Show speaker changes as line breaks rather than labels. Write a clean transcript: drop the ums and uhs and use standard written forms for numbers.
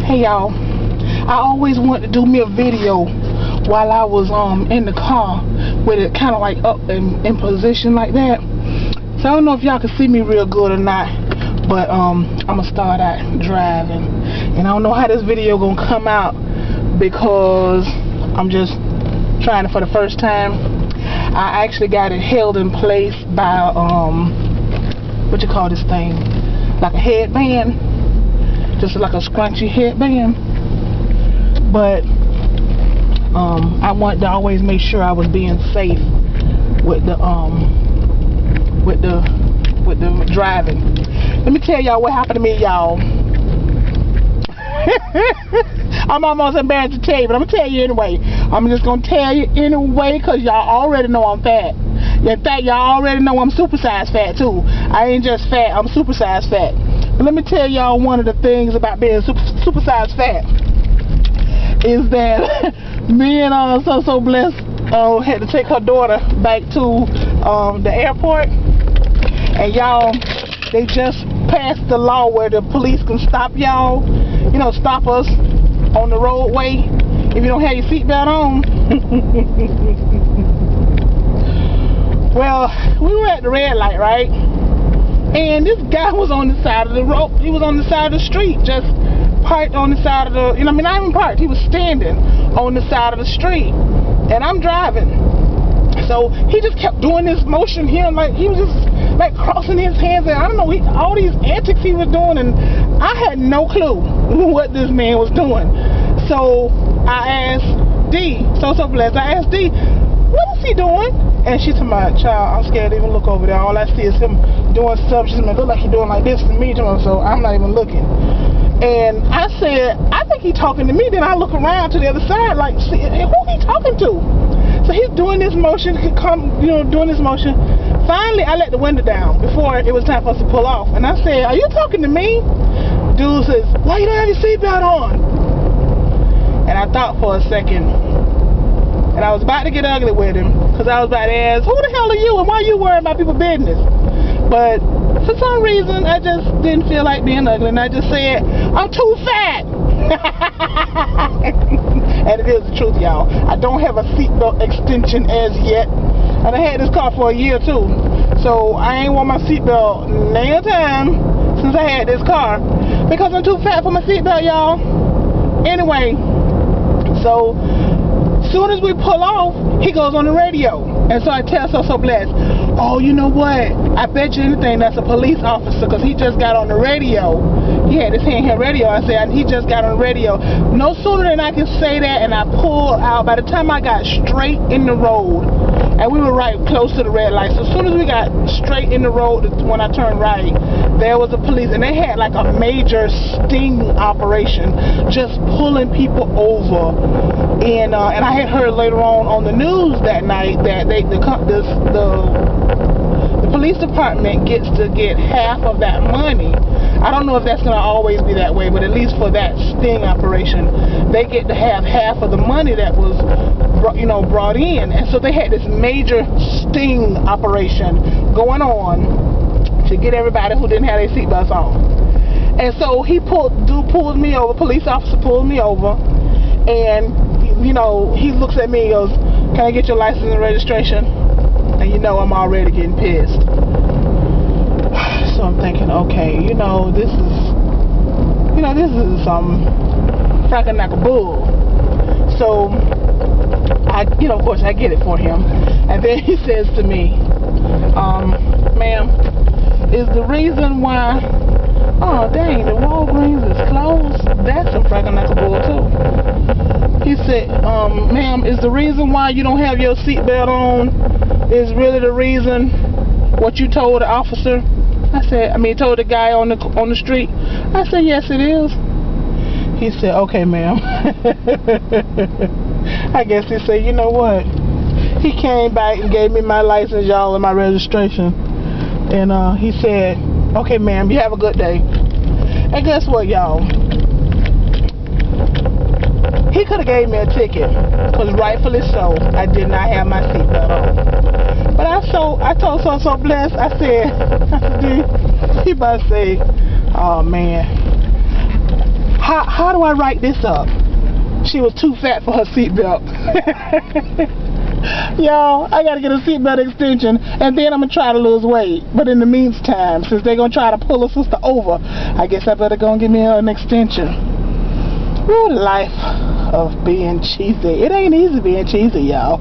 Hey y'all, I always wanted to do me a video while I was in the car with it kind of like up in position like that. So I don't know if y'all can see me real good or not, but I'm gonna start out driving, and I don't know how this video gonna come out because I'm just trying it for the first time. I actually got it held in place by what you call this thing, like a headband, just like a scrunchy headband. But I wanted to always make sure I was being safe with the driving. Let me tell y'all what happened to me, y'all. I'm almost embarrassed to tell you, but I'm gonna tell you anyway. I'm just gonna tell you anyway, cause y'all already know I'm fat. In fact, y'all already know I'm supersized fat too. I ain't just fat, I'm supersized fat. But let me tell y'all one of the things about being supersized fat is that me and so blessed had to take her daughter back to the airport, and y'all, they just passed the law where the police can stop y'all, you know, stop us on the roadway if you don't have your seatbelt on. Well, we were at the red light, right? And this guy was on the side of the road. He was on the side of the street, just parked on the side of the, you know, I mean, not even parked. He was standing on the side of the street, and I'm driving. So he just kept doing this motion here, like he was just like crossing his hands, and I don't know, all these antics he was doing, and I had no clue what this man was doing. So I asked D, so blessed. I asked D, what is he doing? And she told my child, I'm scared to even look over there. All I see is him doing stuff. She's gonna look like he's doing like this to me, so I'm not even looking. And I said, I think he's talking to me. Then I look around to the other side, like, see, who he talking to? So he's doing this motion, doing this motion. Finally, I let the window down before it was time for us to pull off. And I said, are you talking to me? Dude says, why you don't have your seatbelt on? And I thought for a second. And I was about to get ugly with him, because I was about to ask, who the hell are you, and why are you worrying about people's business? But for some reason, I just didn't feel like being ugly, and I just said, I'm too fat. And it is the truth, y'all. I don't have a seatbelt extension as yet, and I had this car for a year too. So I ain't worn my seatbelt no time since I had this car, because I'm too fat for my seatbelt, y'all. Anyway, so as soon as we pull off, he goes on the radio. And so I tell so blessed, oh, you know what? I bet you anything that's a police officer, because he just got on the radio. He had his handheld radio. I said, he just got on the radio. No sooner than I can say that, and I pulled out. By the time I got straight in the road, and we were right close to the red light. So as soon as we got straight in the road, when I turned right, there was a police, and they had like a major sting operation, just pulling people over. And I had heard later on the news that night that the police department gets to get half of that money. I don't know if that's going to always be that way, but at least for that sting operation, they get to have half of the money that was brought in. And so they had this major sting operation going on to get everybody who didn't have their seatbelts on. And so pulled me over, police officer pulled me over, and he looks at me and goes, can I get your license and registration? And I'm already getting pissed. So I'm thinking, okay, this is some fracking like a bull. So of course I get it for him. And then he says to me, ma'am, is the reason why, oh dang, the Walgreens is closed? That's some fracking like a bull too. He said, ma'am, is the reason why you don't have your seatbelt on is really the reason what you told the officer? Told the guy on the street. I said, yes, it is. He said, okay, ma'am. I guess he said, you know what? He came back and gave me my license, y'all, and my registration. And he said, okay, ma'am, you have a good day. And guess what, y'all? He could have gave me a ticket, because rightfully so, I did not have my seatbelt on. But I told so blessed, I said, he about to say, oh man, how how do I write this up? She was too fat for her seatbelt. Y'all, I gotta get a seatbelt extension, and then I'm gonna try to lose weight. But in the meantime, since they're gonna try to pull a sister over, I guess I better go and get me an extension. Ooh, the life of being cheesy. It ain't easy being cheesy, y'all.